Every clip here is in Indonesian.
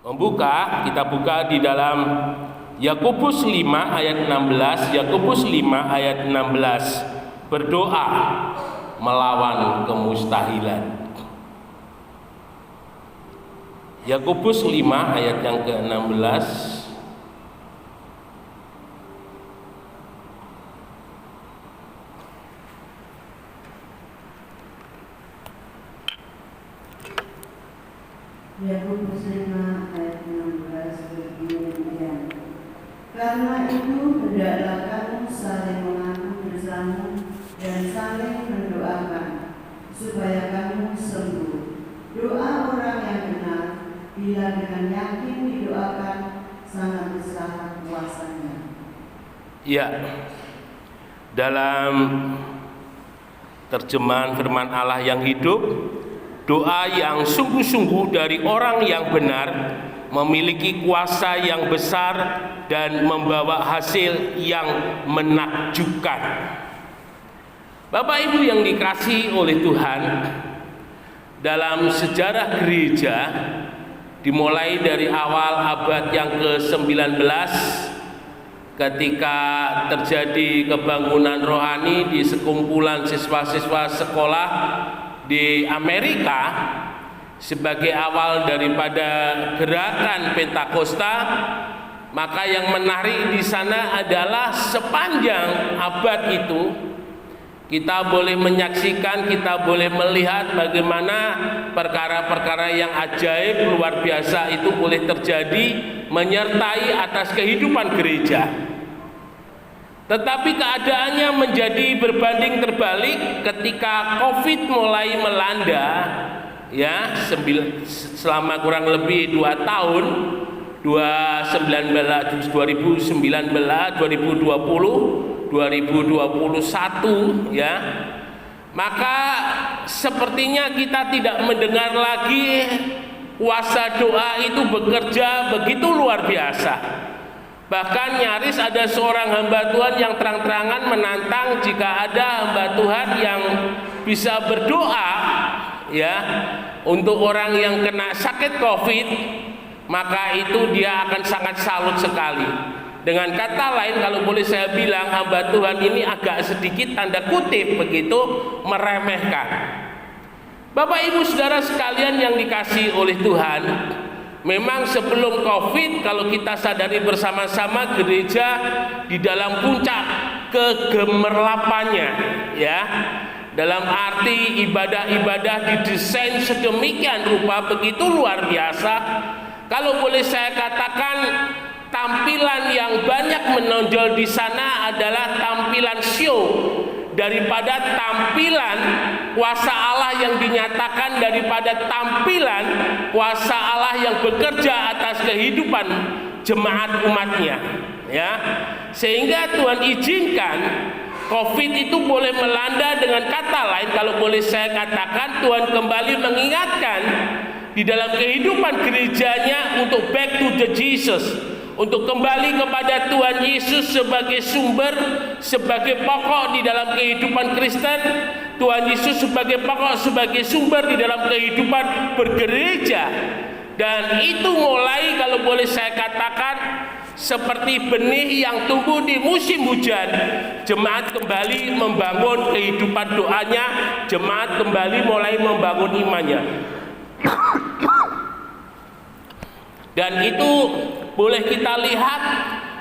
membuka, kita buka di dalam Yakobus 5 ayat 16. Yakobus 5 ayat 16, berdoa melawan kemustahilan. Yakobus 5 ayat yang ke-16. Yakobus 5 ayat 16 demikian. Karena itu hendaklah kamu saling mengaku bersama dan saling mendoakan supaya kamu sembuh. Doa orang yang benar bila dengan yakin didoakan sangat besar kuasanya. Ya, dalam terjemahan firman Allah yang hidup, doa yang sungguh-sungguh dari orang yang benar memiliki kuasa yang besar dan membawa hasil yang menakjubkan. Bapak Ibu yang dikasihi oleh Tuhan, dalam sejarah gereja dimulai dari awal abad yang ke-19 ketika terjadi kebangunan rohani di sekumpulan siswa-siswa sekolah di Amerika sebagai awal daripada gerakan Pentakosta, maka yang menarik di sana adalah sepanjang abad itu kita boleh menyaksikan, kita boleh melihat bagaimana perkara-perkara yang ajaib luar biasa itu boleh terjadi menyertai atas kehidupan gereja. Tetapi keadaannya menjadi berbanding terbalik ketika COVID mulai melanda, ya, selama kurang lebih 2 tahun, 2019, 2021, ya. Maka sepertinya kita tidak mendengar lagi kuasa doa itu bekerja begitu luar biasa. Bahkan nyaris ada seorang hamba Tuhan yang terang-terangan menantang jika ada hamba Tuhan yang bisa berdoa, ya, untuk orang yang kena sakit COVID, maka itu dia akan sangat salut sekali. Dengan kata lain, kalau boleh saya bilang, hamba Tuhan ini agak sedikit tanda kutip begitu meremehkan. Bapak Ibu Saudara sekalian yang dikasihi oleh Tuhan, memang sebelum COVID, kalau kita sadari bersama-sama, gereja di dalam puncak kegemerlapannya, ya, dalam arti ibadah-ibadah didesain sedemikian rupa begitu luar biasa. Kalau boleh saya katakan, tampilan yang banyak menonjol di sana adalah tampilan show daripada tampilan kuasa Allah yang dinyatakan, daripada tampilan kuasa Allah yang bekerja atas kehidupan jemaat umatnya, ya. Sehingga Tuhan izinkan COVID itu boleh melanda. Dengan kata lain, kalau boleh saya katakan, Tuhan kembali mengingatkan di dalam kehidupan gerejanya untuk back to the Jesus, untuk kembali kepada Tuhan Yesus sebagai sumber, sebagai pokok di dalam kehidupan Kristen. Tuhan Yesus sebagai pokok, sebagai sumber di dalam kehidupan bergereja. Dan itu mulai, kalau boleh saya katakan, seperti benih yang tumbuh di musim hujan. Jemaat kembali membangun kehidupan doanya, jemaat kembali mulai membangun imannya. Dan itu boleh kita lihat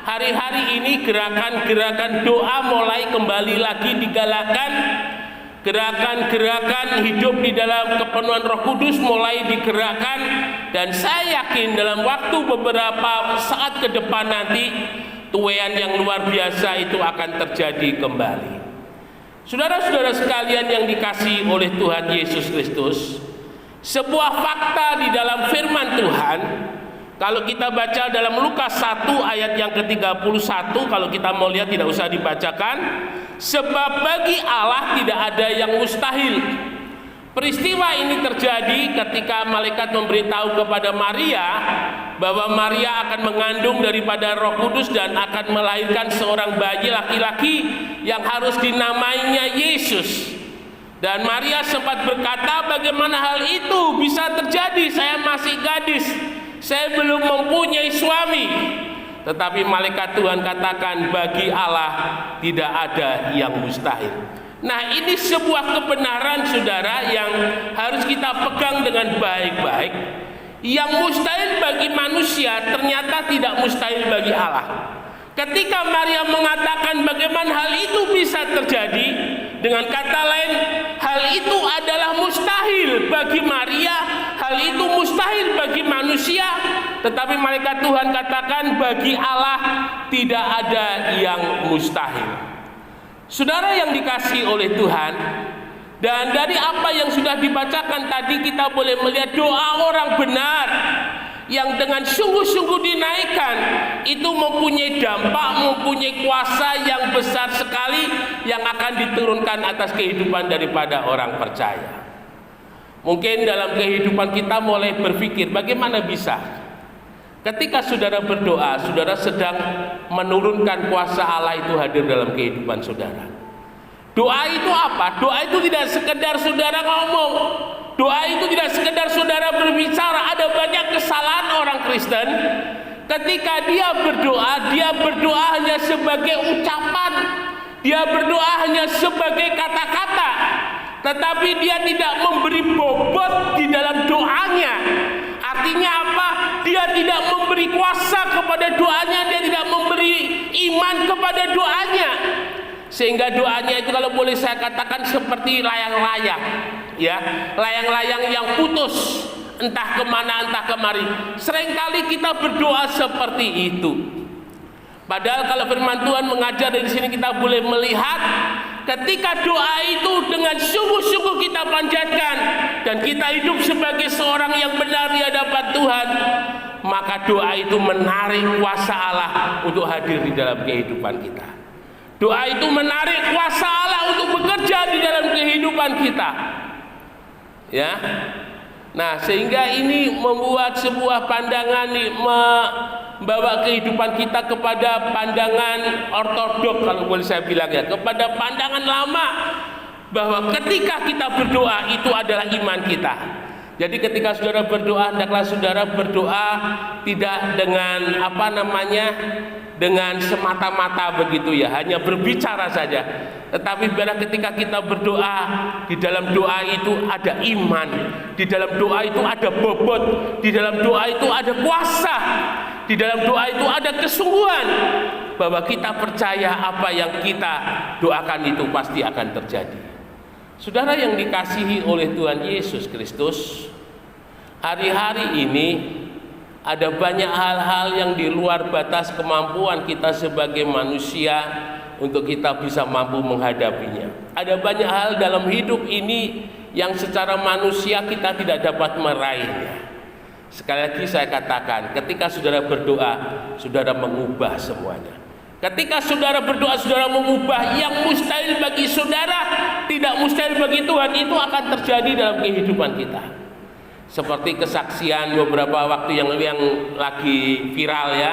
hari-hari ini gerakan-gerakan doa mulai kembali lagi digalakkan. Gerakan-gerakan hidup di dalam kepenuhan Roh Kudus mulai digerakkan, dan saya yakin dalam waktu beberapa saat ke depan nanti tuaian yang luar biasa itu akan terjadi kembali. Saudara-saudara sekalian yang dikasihi oleh Tuhan Yesus Kristus, sebuah fakta di dalam firman Tuhan, kalau kita baca dalam Lukas 1 ayat yang ke-31, kalau kita mau lihat tidak usah dibacakan. Sebab bagi Allah tidak ada yang mustahil. Peristiwa ini terjadi ketika malaikat memberitahu kepada Maria bahwa Maria akan mengandung daripada Roh Kudus dan akan melahirkan seorang bayi laki-laki yang harus dinamainya Yesus. Dan Maria sempat berkata, bagaimana hal itu bisa terjadi? Saya masih gadis. saya belum mempunyai suami. Tetapi malaikat Tuhan katakan bagi Allah tidak ada yang mustahil. Nah, ini sebuah kebenaran saudara yang harus kita pegang dengan baik-baik. Yang mustahil bagi manusia ternyata tidak mustahil bagi Allah. Ketika Maria mengatakan bagaimana hal itu bisa terjadi, dengan kata lain, hal itu adalah mustahil bagi Maria, hal itu mustahil bagi manusia, tetapi malaikat Tuhan katakan bagi Allah tidak ada yang mustahil. Saudara yang dikasihi oleh Tuhan, dan dari apa yang sudah dibacakan tadi kita boleh melihat doa orang benar yang dengan sungguh-sungguh dinaikkan itu mempunyai dampak, mempunyai kuasa yang besar sekali yang akan diturunkan atas kehidupan daripada orang percaya. Mungkin dalam kehidupan kita mulai berpikir bagaimana bisa ketika saudara berdoa, saudara sedang menurunkan kuasa Allah itu hadir dalam kehidupan saudara. Doa itu apa? Doa itu tidak sekedar saudara ngomong. Doa itu tidak sekedar saudara berbicara. Ada banyak kesalahan orang Kristen. Ketika dia berdoa hanya sebagai ucapan. Dia berdoa hanya sebagai kata-kata. Tetapi dia tidak memberi bobot di dalam doanya. Artinya apa? Dia tidak memberi kuasa kepada doanya. Dia tidak memberi iman kepada doanya. Sehingga doanya itu kalau boleh saya katakan seperti layang-layang, ya, layang-layang yang putus entah kemana entah kemari. Seringkali kita berdoa seperti itu. Padahal kalau firman Tuhan mengajar dari sini kita boleh melihat ketika doa itu dengan sungguh-sungguh kita panjatkan dan kita hidup sebagai seorang yang benar di hadapan Tuhan, maka doa itu menarik kuasa Allah untuk hadir di dalam kehidupan kita. Doa itu menarik kuasa Allah untuk bekerja di dalam kehidupan kita. Ya. Nah, sehingga ini membuat sebuah pandangan membawa kehidupan kita kepada pandangan ortodok kalau boleh saya bilang ya, kepada pandangan lama bahwa ketika kita berdoa itu adalah iman kita. Jadi ketika saudara berdoa, hendaklah saudara berdoa tidak dengan dengan semata-mata begitu ya, hanya berbicara saja. Tetapi biarlah ketika kita berdoa, di dalam doa itu ada iman, di dalam doa itu ada bobot, di dalam doa itu ada kuasa, di dalam doa itu ada kesungguhan bahwa kita percaya apa yang kita doakan itu pasti akan terjadi. Saudara yang dikasihi oleh Tuhan Yesus Kristus, hari-hari ini ada banyak hal-hal yang di luar batas kemampuan kita sebagai manusia untuk kita bisa mampu menghadapinya. Ada banyak hal dalam hidup ini yang secara manusia kita tidak dapat meraihnya. Sekali lagi saya katakan, ketika saudara berdoa, saudara mengubah semuanya. Ketika saudara berdoa, saudara mengubah yang mustahil bagi saudara, tidak mustahil bagi Tuhan, itu akan terjadi dalam kehidupan kita. Seperti kesaksian beberapa waktu yang lagi viral ya,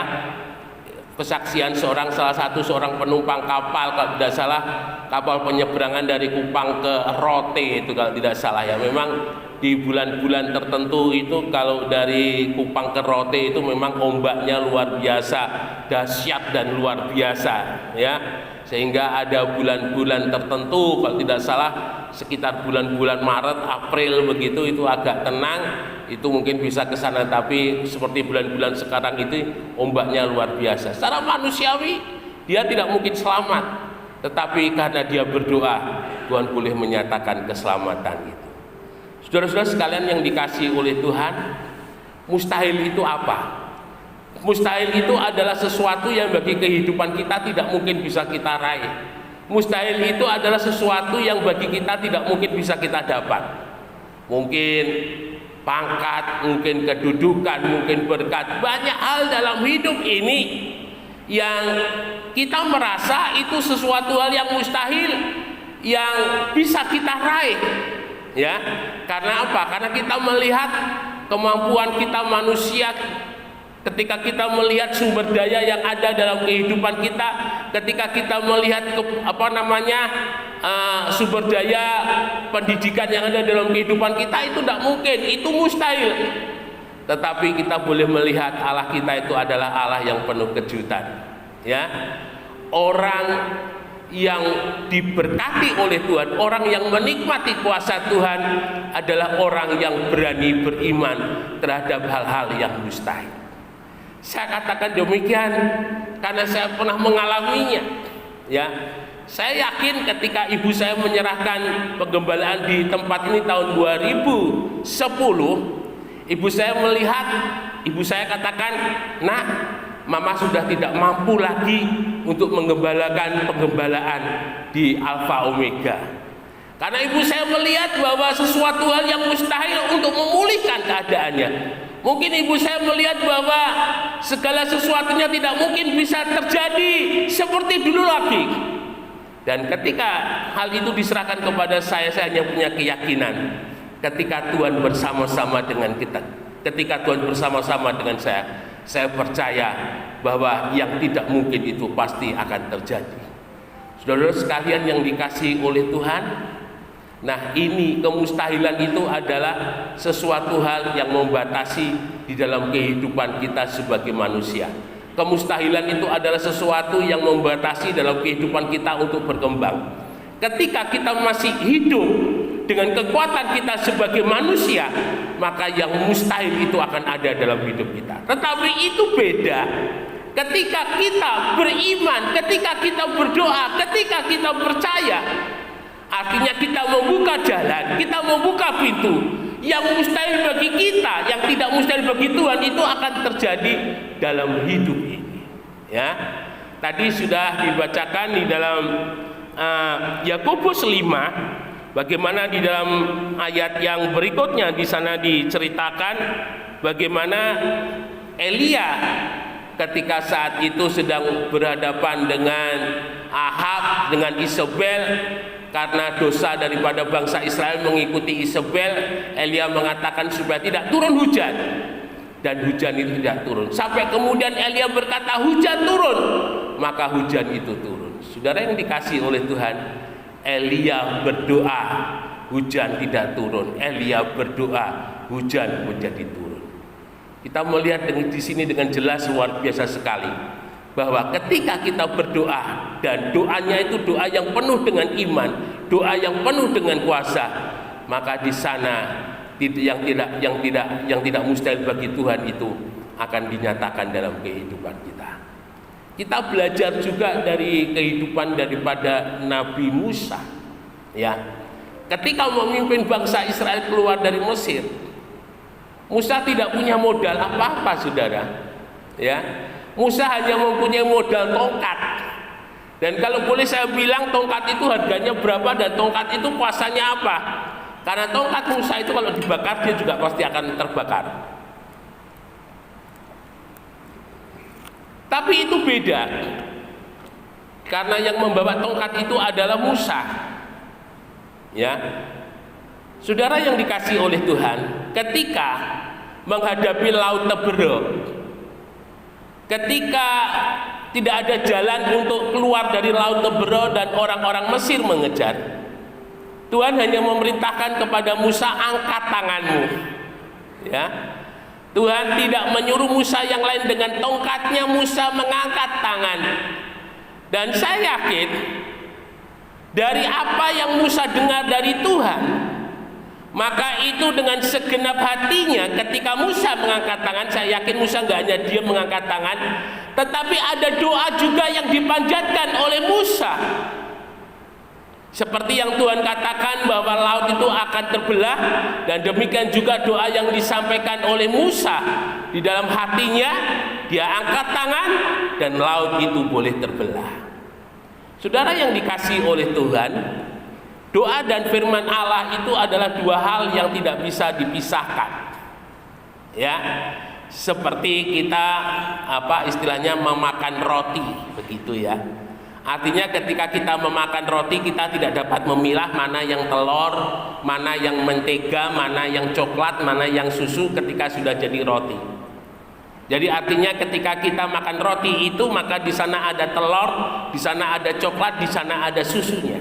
kesaksian salah satu seorang penumpang kapal, kalau tidak salah kapal penyeberangan dari Kupang ke Rote itu kalau tidak salah ya. Memang di bulan-bulan tertentu itu kalau dari Kupang ke Rote itu memang ombaknya luar biasa dahsyat dan luar biasa ya, sehingga ada bulan-bulan tertentu kalau tidak salah sekitar bulan-bulan Maret, April begitu itu agak tenang, itu mungkin bisa ke sana. Tapi seperti bulan-bulan sekarang itu ombaknya luar biasa. Secara manusiawi dia tidak mungkin selamat, tetapi karena dia berdoa Tuhan boleh menyatakan keselamatan itu. Saudara-saudara sekalian yang dikasihi oleh Tuhan, mustahil itu apa? Mustahil itu adalah sesuatu yang bagi kehidupan kita tidak mungkin bisa kita raih. Mustahil itu adalah sesuatu yang bagi kita tidak mungkin bisa kita dapat. Mungkin pangkat, mungkin kedudukan, mungkin berkat. Banyak hal dalam hidup ini yang kita merasa itu sesuatu hal yang mustahil, yang bisa kita raih. Ya, karena apa? Karena kita melihat kemampuan kita manusia, ketika kita melihat sumber daya yang ada dalam kehidupan kita, ketika kita melihat sumber daya pendidikan yang ada dalam kehidupan kita, itu tidak mungkin, itu mustahil. tetapi kita boleh melihat Allah kita itu adalah Allah yang penuh kejutan. Ya, orang yang diberkati oleh Tuhan, orang yang menikmati kuasa Tuhan adalah orang yang berani beriman terhadap hal-hal yang mustahil. Saya katakan demikian karena saya pernah mengalaminya. Ya, saya yakin ketika ibu saya menyerahkan penggembalaan di tempat ini tahun 2010, ibu saya melihat, ibu saya katakan, "Nak, Mama sudah tidak mampu lagi untuk menggembalakan penggembalaan di Alfa Omega." Karena ibu saya melihat bahwa sesuatu hal yang mustahil untuk memulihkan keadaannya. Mungkin ibu saya melihat bahwa segala sesuatunya tidak mungkin bisa terjadi seperti dulu lagi. Dan ketika hal itu diserahkan kepada saya hanya punya keyakinan ketika Tuhan bersama-sama dengan kita, ketika Tuhan bersama-sama dengan saya percaya bahwa yang tidak mungkin itu pasti akan terjadi. Saudara sekalian yang dikasihi oleh Tuhan, nah ini kemustahilan itu adalah sesuatu hal yang membatasi di dalam kehidupan kita sebagai manusia. Kemustahilan itu adalah sesuatu yang membatasi dalam kehidupan kita untuk berkembang. Ketika kita masih hidup dengan kekuatan kita sebagai manusia, maka yang mustahil itu akan ada dalam hidup kita. Tetapi itu beda ketika kita beriman, ketika kita berdoa, ketika kita percaya. Artinya kita membuka jalan, kita membuka pintu. Yang mustahil bagi kita, yang tidak mustahil bagi Tuhan itu akan terjadi dalam hidup ini. Ya, tadi sudah dibacakan di dalam Yakobus 5, bagaimana di dalam ayat yang berikutnya di sana diceritakan bagaimana Elia ketika saat itu sedang berhadapan dengan Ahab, dengan Isabel. Karena dosa daripada bangsa Israel mengikuti Isabel, Elia mengatakan supaya tidak turun hujan. Dan hujan itu tidak turun. Sampai kemudian Elia berkata, "Hujan turun." Maka hujan itu turun. Saudara yang dikasihi oleh Tuhan, Elia berdoa, hujan tidak turun. Elia berdoa, hujan menjadi turun. Kita melihat di sini dengan jelas luar biasa sekali bahwa ketika kita berdoa dan doanya itu doa yang penuh dengan iman, doa yang penuh dengan kuasa, maka di sana yang tidak mustahil bagi Tuhan itu akan dinyatakan dalam kehidupan kita. Kita belajar juga dari kehidupan daripada Nabi Musa. Ya, ketika memimpin bangsa Israel keluar dari Mesir, Musa tidak punya modal apa-apa, saudara. Ya, Musa hanya mempunyai modal tongkat. Dan kalau boleh saya bilang, tongkat itu harganya berapa dan tongkat itu kuasanya apa? Karena tongkat Musa itu kalau dibakar dia juga pasti akan terbakar. Tapi itu beda. Karena yang membawa tongkat itu adalah Musa. Ya. Saudara yang dikasihi oleh Tuhan, ketika menghadapi laut Teberau, ketika tidak ada jalan untuk keluar dari laut Teberau dan orang-orang Mesir mengejar, Tuhan hanya memerintahkan kepada Musa, "Angkat tanganmu." Ya. Tuhan tidak menyuruh Musa yang lain dengan tongkatnya, Musa mengangkat tangan. Dan saya yakin dari apa yang Musa dengar dari Tuhan, maka itu dengan segenap hatinya ketika Musa mengangkat tangan, saya yakin Musa nggak hanya dia mengangkat tangan, tetapi ada doa juga yang dipanjatkan oleh Musa. Seperti yang Tuhan katakan bahwa laut itu akan terbelah, dan demikian juga doa yang disampaikan oleh Musa di dalam hatinya, dia angkat tangan dan laut itu boleh terbelah. Saudara yang dikasihi oleh Tuhan, doa dan firman Allah itu adalah dua hal yang tidak bisa dipisahkan. Ya, seperti kita istilahnya memakan roti, begitu ya. Artinya ketika kita memakan roti, kita tidak dapat memilah mana yang telur, mana yang mentega, mana yang coklat, mana yang susu ketika sudah jadi roti. Jadi artinya ketika kita makan roti itu, maka di sana ada telur, di sana ada coklat, di sana ada susunya.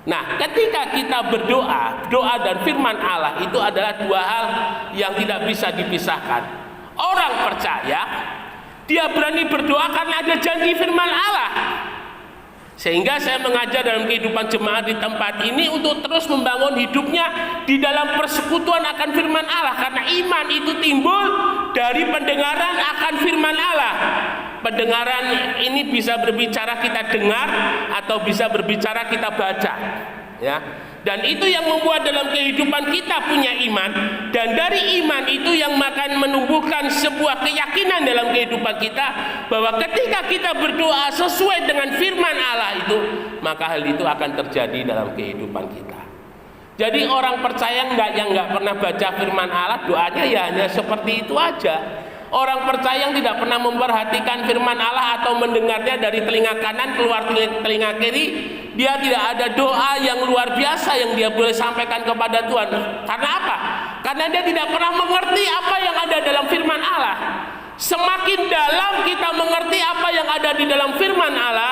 Nah, ketika kita berdoa, doa dan firman Allah itu adalah dua hal yang tidak bisa dipisahkan. Orang percaya, dia berani berdoa karena ada janji firman Allah. Sehingga saya mengajar dalam kehidupan jemaat di tempat ini untuk terus membangun hidupnya di dalam persekutuan akan firman Allah. Karena iman itu timbul dari pendengaran akan firman Allah. Pendengaran ini bisa berbicara kita dengar atau bisa berbicara kita baca, ya. Dan itu yang membuat dalam kehidupan kita punya iman, dan dari iman itu yang akan menumbuhkan sebuah keyakinan dalam kehidupan kita bahwa ketika kita berdoa sesuai dengan firman Allah itu, maka hal itu akan terjadi dalam kehidupan kita. Jadi orang percaya yang nggak pernah baca firman Allah, doanya ya hanya seperti itu aja. Orang percaya yang tidak pernah memperhatikan firman Allah atau mendengarnya dari telinga kanan keluar telinga kiri, dia tidak ada doa yang luar biasa yang dia boleh sampaikan kepada Tuhan. Karena apa? Karena dia tidak pernah mengerti apa yang ada dalam firman Allah. Semakin dalam kita mengerti apa yang ada di dalam firman Allah,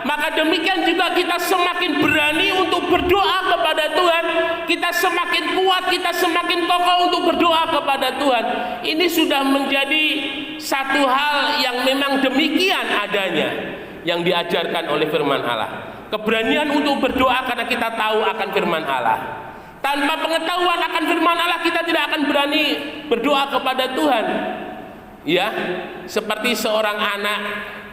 maka demikian juga kita semakin berani untuk berdoa kepada Tuhan. Kita semakin kuat, kita semakin kokoh untuk berdoa kepada Tuhan. Ini sudah menjadi satu hal yang memang demikian adanya yang diajarkan oleh firman Allah. Keberanian untuk berdoa karena kita tahu akan firman Allah. Tanpa pengetahuan akan firman Allah, kita tidak akan berani berdoa kepada Tuhan. Ya, seperti seorang anak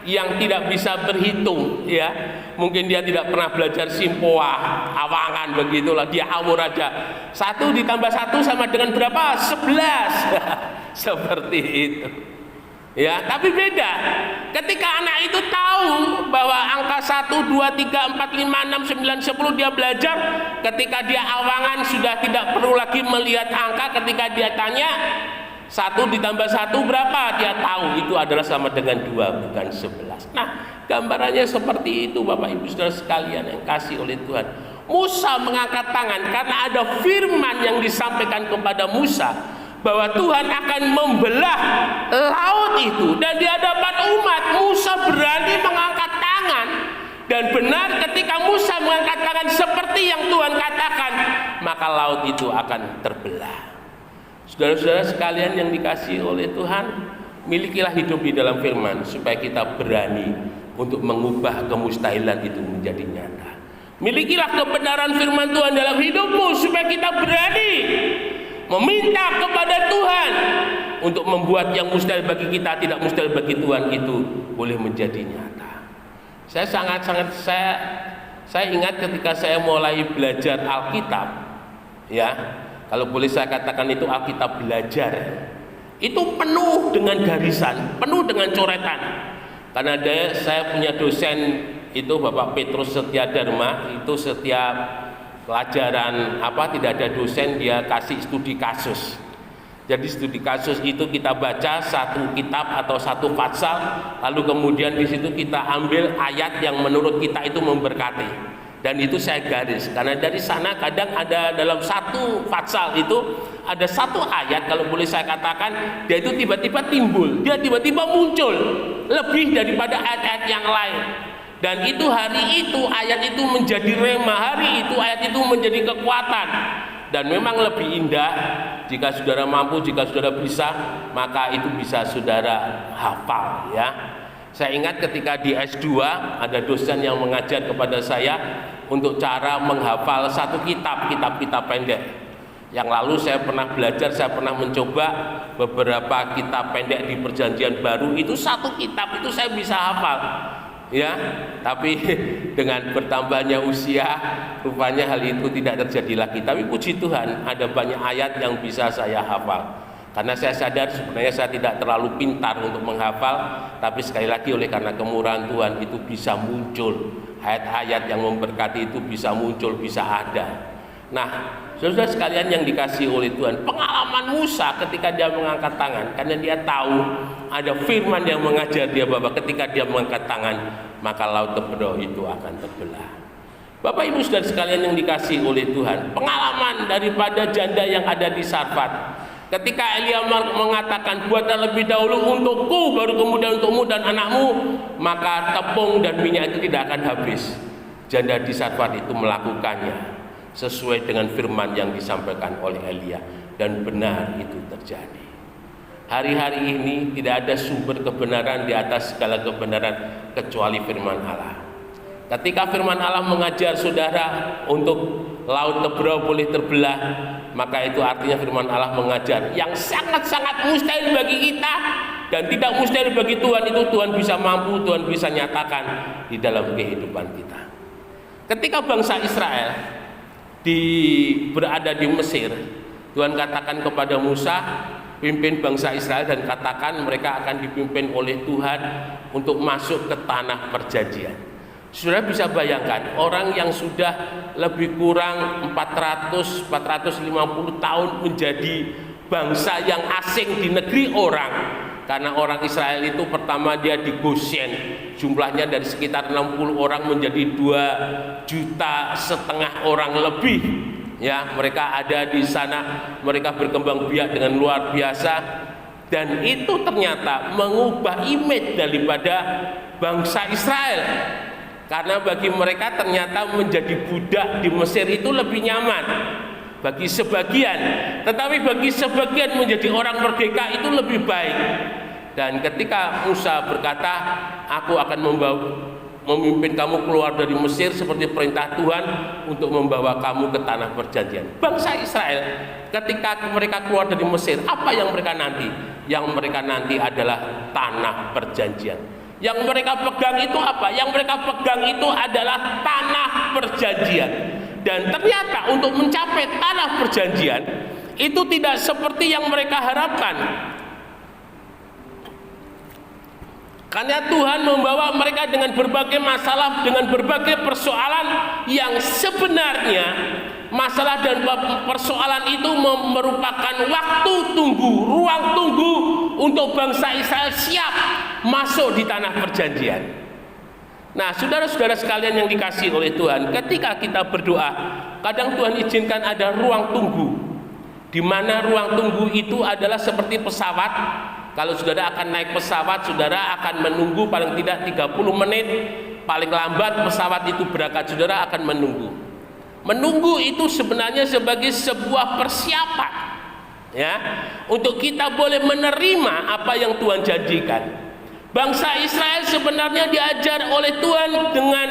yang tidak bisa berhitung, ya, mungkin dia tidak pernah belajar simpoa, awangan, begitulah, dia awur aja. 1 ditambah 1 sama dengan berapa? 11. Seperti itu, ya. Tapi beda ketika anak itu tahu bahwa angka 1, 2, 3, 4, 5, 6, 9, 10, dia belajar. Ketika dia awangan sudah tidak perlu lagi melihat angka. Ketika dia tanya 1 ditambah 1 berapa? Dia tahu itu adalah sama dengan 2, bukan 11. Nah, gambarannya seperti itu Bapak Ibu Saudara sekalian yang kasih oleh Tuhan. Musa mengangkat tangan karena ada firman yang disampaikan kepada Musa bahwa Tuhan akan membelah laut itu, dan di hadapan umat Musa berani mengangkat tangan. Dan benar ketika Musa mengangkat tangan seperti yang Tuhan katakan, maka laut itu akan terbelah. Saudara-saudara sekalian yang dikasihi oleh Tuhan, milikilah hidup di dalam firman supaya kita berani untuk mengubah kemustahilan itu menjadi nyata. Milikilah kebenaran firman Tuhan dalam hidupmu supaya kita berani meminta kepada Tuhan untuk membuat yang mustahil bagi kita, tidak mustahil bagi Tuhan, itu boleh menjadi nyata. Saya ingat ketika saya mulai belajar Alkitab, ya, kalau boleh saya katakan itu Alkitab belajar, itu penuh dengan garisan, penuh dengan coretan. Karena saya punya dosen itu Bapak Petrus Setia Dharma, itu setiap pelajaran tidak ada dosen dia kasih studi kasus. Jadi studi kasus itu kita baca satu kitab atau satu pasal, lalu kemudian di situ kita ambil ayat yang menurut kita itu memberkati. Dan itu saya garis, karena dari sana kadang ada dalam satu pasal itu ada satu ayat, kalau boleh saya katakan, dia itu tiba-tiba timbul, dia tiba-tiba muncul lebih daripada ayat-ayat yang lain. Dan itu hari itu ayat itu menjadi rema, hari itu ayat itu menjadi kekuatan. Dan memang lebih indah jika saudara mampu, jika saudara bisa, maka itu bisa saudara hafal, ya. Saya ingat ketika di S2 ada dosen yang mengajar kepada saya untuk cara menghafal satu kitab pendek. Yang lalu saya pernah belajar, saya pernah mencoba beberapa kitab pendek di Perjanjian Baru, itu satu kitab itu saya bisa hafal, ya. Tapi dengan bertambahnya usia, rupanya hal itu tidak terjadi lagi. Tapi puji Tuhan, ada banyak ayat yang bisa saya hafal. Karena saya sadar sebenarnya saya tidak terlalu pintar untuk menghafal, tapi sekali lagi oleh karena kemurahan Tuhan itu bisa muncul. Ayat-ayat yang memberkati itu bisa muncul, bisa ada. Nah, saudara sekalian yang dikasihi oleh Tuhan, pengalaman Musa ketika dia mengangkat tangan, karena dia tahu ada firman yang mengajar dia bahwa ketika dia mengangkat tangan, maka laut Tebro itu akan terbelah. Bapak Ibu saudara sekalian yang dikasihi oleh Tuhan, pengalaman daripada janda yang ada di Sarfat, ketika Elia mengatakan buatlah lebih dahulu untukku, baru kemudian untukmu dan anakmu, maka tepung dan minyak itu tidak akan habis. Janda di Sarfat itu melakukannya sesuai dengan firman yang disampaikan oleh Elia, dan benar itu terjadi. Hari-hari ini tidak ada sumber kebenaran di atas segala kebenaran kecuali firman Allah. Ketika firman Allah mengajar saudara untuk laut Tebrau boleh terbelah, maka itu artinya firman Allah mengajar yang sangat-sangat mustahil bagi kita dan tidak mustahil bagi Tuhan. Itu Tuhan bisa mampu, Tuhan bisa nyatakan di dalam kehidupan kita. Ketika bangsa Israel berada di Mesir, Tuhan katakan kepada Musa, pimpin bangsa Israel dan katakan mereka akan dipimpin oleh Tuhan untuk masuk ke tanah perjanjian. Saudara bisa bayangkan orang yang sudah lebih kurang 400-450 tahun menjadi bangsa yang asing di negeri orang. Karena orang Israel itu pertama dia di Goshen, jumlahnya dari sekitar 60 orang menjadi 2,5 juta orang lebih. Ya, mereka ada di sana, mereka berkembang biak dengan luar biasa, dan itu ternyata mengubah image daripada bangsa Israel. Karena bagi mereka ternyata menjadi budak di Mesir itu lebih nyaman bagi sebagian, tetapi bagi sebagian menjadi orang merdeka itu lebih baik. Dan ketika Musa berkata, aku akan memimpin kamu keluar dari Mesir seperti perintah Tuhan untuk membawa kamu ke tanah perjanjian. Bangsa Israel ketika mereka keluar dari Mesir, apa yang mereka nanti? Yang mereka nanti adalah tanah perjanjian. Yang mereka pegang itu apa? Yang mereka pegang itu adalah tanah perjanjian. Dan ternyata untuk mencapai tanah perjanjian itu tidak seperti yang mereka harapkan. Karena Tuhan membawa mereka dengan berbagai masalah, dengan berbagai persoalan yang sebenarnya masalah dan persoalan itu merupakan waktu tunggu, ruang tunggu untuk bangsa Israel siap masuk di tanah perjanjian. Nah, saudara-saudara sekalian yang dikasihi oleh Tuhan, ketika kita berdoa, kadang Tuhan izinkan ada ruang tunggu, di mana ruang tunggu itu adalah seperti pesawat. Kalau saudara akan naik pesawat, saudara akan menunggu paling tidak 30 menit, paling lambat pesawat itu berangkat, saudara akan menunggu. Menunggu itu sebenarnya sebagai sebuah persiapan, ya, untuk kita boleh menerima apa yang Tuhan janjikan. Bangsa Israel sebenarnya diajar oleh Tuhan dengan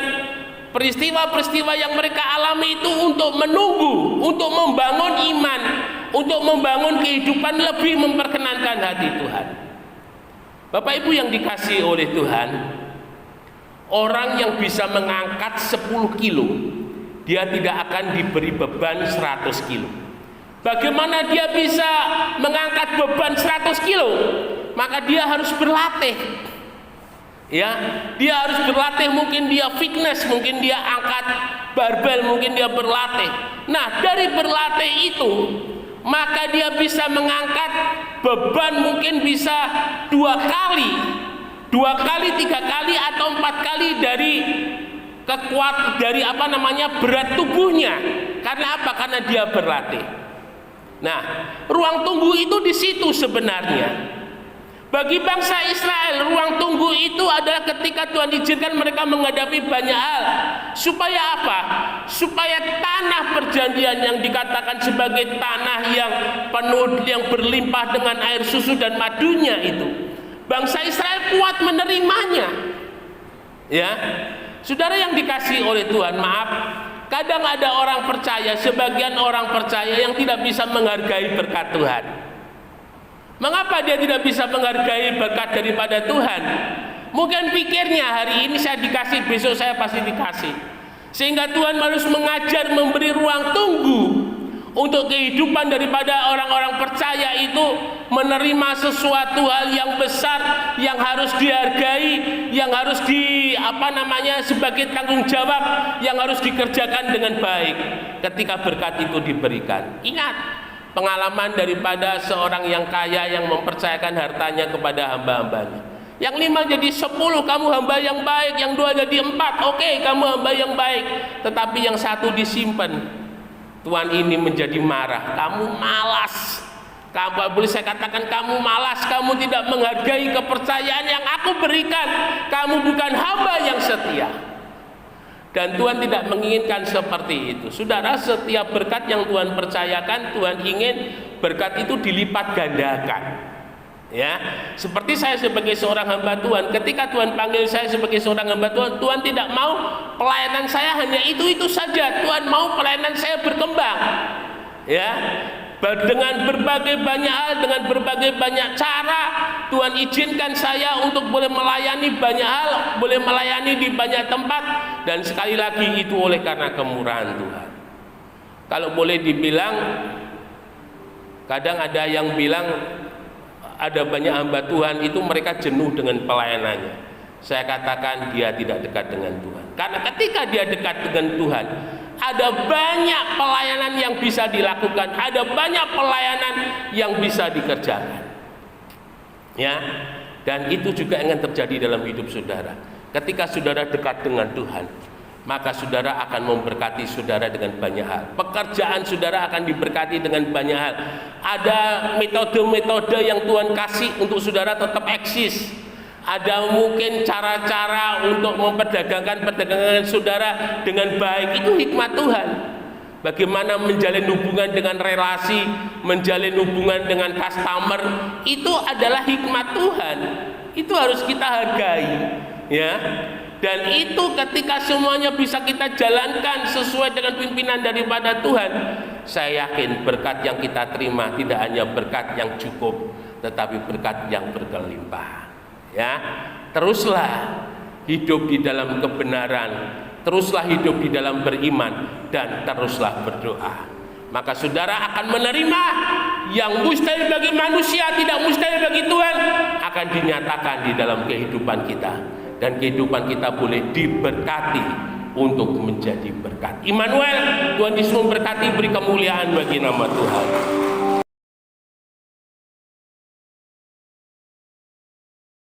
peristiwa-peristiwa yang mereka alami itu untuk menunggu, untuk membangun iman, untuk membangun kehidupan lebih memperkenankan hati Tuhan. Bapak Ibu yang dikasihi oleh Tuhan, orang yang bisa mengangkat 10 kilo, dia tidak akan diberi beban 100 kilo. Bagaimana dia bisa mengangkat beban 100 kilo? Maka dia harus berlatih. Ya, dia harus berlatih, mungkin dia fitness, mungkin dia angkat barbel, mungkin dia berlatih. Nah, dari berlatih itu, maka dia bisa mengangkat beban mungkin bisa 2 kali, 3 kali atau 4 kali dari berat tubuhnya. Karena apa? Karena dia berlatih. Nah, ruang tunggu itu di situ sebenarnya. Bagi bangsa Israel, ruang tunggu itu adalah ketika Tuhan izinkan mereka menghadapi banyak hal. Supaya apa? Supaya tanah perjanjian yang dikatakan sebagai tanah yang penuh, yang berlimpah dengan air susu dan madunya itu, bangsa Israel kuat menerimanya. Ya, saudara yang dikasihi oleh Tuhan, maaf, kadang ada orang percaya, sebagian orang percaya yang tidak bisa menghargai berkat Tuhan. Mengapa dia tidak bisa menghargai berkat daripada Tuhan? Mungkin pikirnya hari ini saya dikasih, besok saya pasti dikasih. Sehingga Tuhan harus mengajar, memberi ruang tunggu untuk kehidupan daripada orang-orang percaya itu menerima sesuatu hal yang besar, yang harus dihargai, yang harus sebagai tanggung jawab, yang harus dikerjakan dengan baik ketika berkat itu diberikan. Ingat pengalaman daripada seorang yang kaya yang mempercayakan hartanya kepada hamba-hambanya. Yang 5 jadi 10, kamu hamba yang baik. Yang 2 jadi 4, oke, kamu hamba yang baik. Tetapi yang 1 disimpan. Tuan ini menjadi marah. Kamu malas. Boleh saya katakan kamu malas. Kamu tidak menghargai kepercayaan yang aku berikan. Kamu bukan hamba yang setia. Dan Tuhan tidak menginginkan seperti itu. Saudara, setiap berkat yang Tuhan percayakan, Tuhan ingin berkat itu dilipat gandakan. Ya, seperti saya sebagai seorang hamba Tuhan, ketika Tuhan panggil saya sebagai seorang hamba Tuhan, Tuhan tidak mau pelayanan saya hanya itu saja. Tuhan mau pelayanan saya berkembang. Ya, dengan berbagai banyak hal, dengan berbagai banyak cara, Tuhan izinkan saya untuk boleh melayani banyak hal, boleh melayani di banyak tempat, dan sekali lagi itu oleh karena kemurahan Tuhan. Kalau boleh dibilang, kadang ada yang bilang ada banyak hamba Tuhan itu mereka jenuh dengan pelayanannya. Saya katakan dia tidak dekat dengan Tuhan. Karena ketika dia dekat dengan Tuhan, ada banyak pelayanan yang bisa dilakukan, ada banyak pelayanan yang bisa dikerjakan. Ya, dan itu juga yang terjadi dalam hidup saudara. Ketika saudara dekat dengan Tuhan, maka saudara akan memberkati saudara dengan banyak hal. Pekerjaan saudara akan diberkati dengan banyak hal. Ada metode-metode yang Tuhan kasih untuk saudara tetap eksis. Ada mungkin cara-cara untuk memperdagangkan perdagangan saudara dengan baik. Itu hikmat Tuhan. Bagaimana menjalin hubungan dengan relasi, menjalin hubungan dengan customer, itu adalah hikmat Tuhan. Itu harus kita hargai, ya. Dan itu ketika semuanya bisa kita jalankan sesuai dengan pimpinan daripada Tuhan, saya yakin berkat yang kita terima tidak hanya berkat yang cukup, tetapi berkat yang berkelimpah. Ya, teruslah hidup di dalam kebenaran, teruslah hidup di dalam beriman, dan teruslah berdoa. Maka saudara akan menerima yang mustahil bagi manusia, tidak mustahil bagi Tuhan, akan dinyatakan di dalam kehidupan kita. Dan kehidupan kita boleh diberkati untuk menjadi berkat. Immanuel, Tuhan Yesus memberkati, beri kemuliaan bagi nama Tuhan.